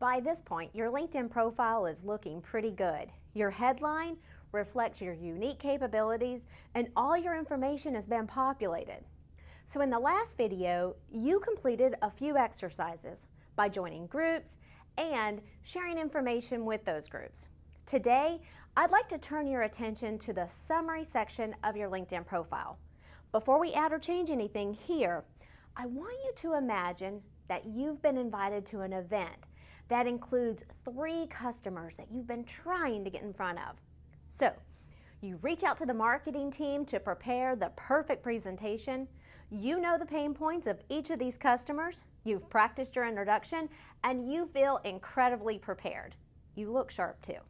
By this point, your LinkedIn profile is looking pretty good. Your headline reflects your unique capabilities and all your information has been populated. So in the last video, you completed a few exercises by joining groups and sharing information with those groups. Today, I'd like to turn your attention to the summary section of your LinkedIn profile. Before we add or change anything here, I want you to imagine that you've been invited to an event that includes 3 customers that you've been trying to get in front of. So, you reach out to the marketing team to prepare the perfect presentation. You know the pain points of each of these customers, you've practiced your introduction, and you feel incredibly prepared. You look sharp too.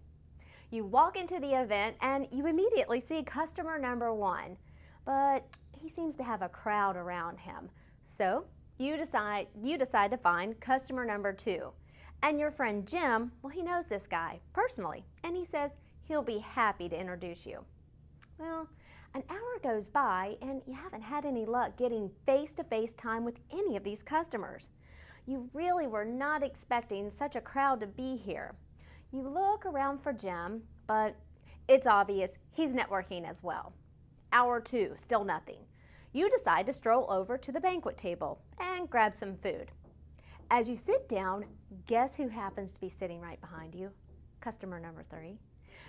You walk into the event and you immediately see customer number 1, but he seems to have a crowd around him. So you decide to find customer number 2. And your friend Jim, well, he knows this guy personally, and he says he'll be happy to introduce you. Well, an hour goes by and you haven't had any luck getting face-to-face time with any of these customers. You really were not expecting such a crowd to be here. You look around for Jim, but it's obvious he's networking as well. Hour 2, still nothing. You decide to stroll over to the banquet table and grab some food. As you sit down, guess who happens to be sitting right behind you? Customer number 3.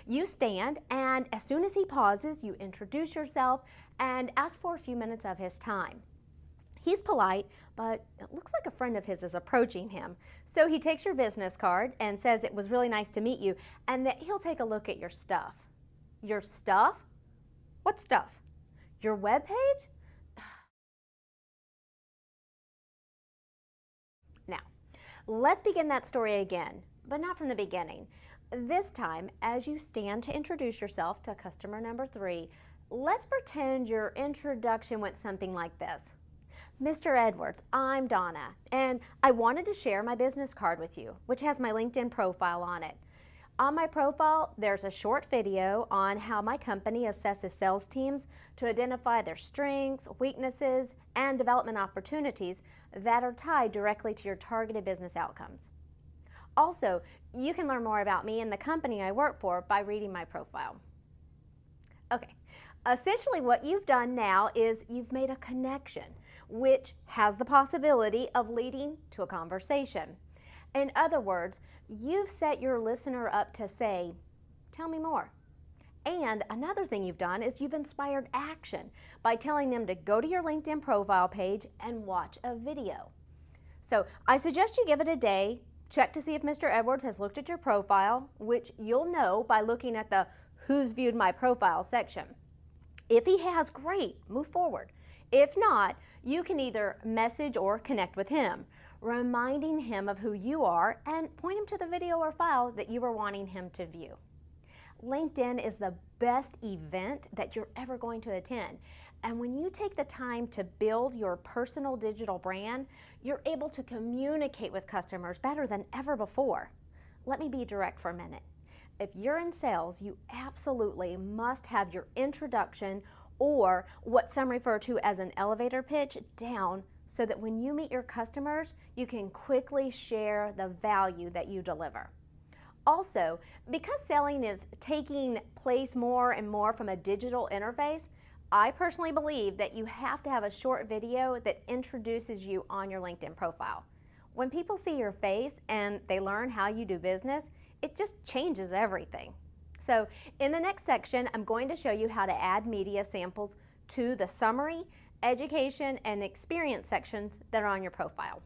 You stand, and as soon as he pauses, you introduce yourself and ask for a few minutes of his time. He's polite, but it looks like a friend of his is approaching him. So he takes your business card and says it was really nice to meet you and that he'll take a look at your stuff. Your stuff? What stuff? Your webpage? Now, let's begin that story again, but not from the beginning. This time, as you stand to introduce yourself to customer number 3, let's pretend your introduction went something like this. Mr. Edwards, I'm Donna, and I wanted to share my business card with you, which has my LinkedIn profile on it. On my profile, there's a short video on how my company assesses sales teams to identify their strengths, weaknesses, and development opportunities that are tied directly to your targeted business outcomes. Also, you can learn more about me and the company I work for by reading my profile. Okay, essentially what you've done now is you've made a connection, which has the possibility of leading to a conversation. In other words, you've set your listener up to say, tell me more. And another thing you've done is you've inspired action by telling them to go to your LinkedIn profile page and watch a video. So I suggest you give it a day. Check to see if Mr. Edwards has looked at your profile, which you'll know by looking at the Who's Viewed My Profile section. If he has, great, move forward. If not, you can either message or connect with him, reminding him of who you are and point him to the video or file that you were wanting him to view. LinkedIn is the best event that you're ever going to attend. And when you take the time to build your personal digital brand, you're able to communicate with customers better than ever before. Let me be direct for a minute. If you're in sales, you absolutely must have your introduction or what some refer to as an elevator pitch down so that when you meet your customers, you can quickly share the value that you deliver. Also, because selling is taking place more and more from a digital interface, I personally believe that you have to have a short video that introduces you on your LinkedIn profile. When people see your face and they learn how you do business, it just changes everything. So in the next section, I'm going to show you how to add media samples to the summary, education, and experience sections that are on your profile.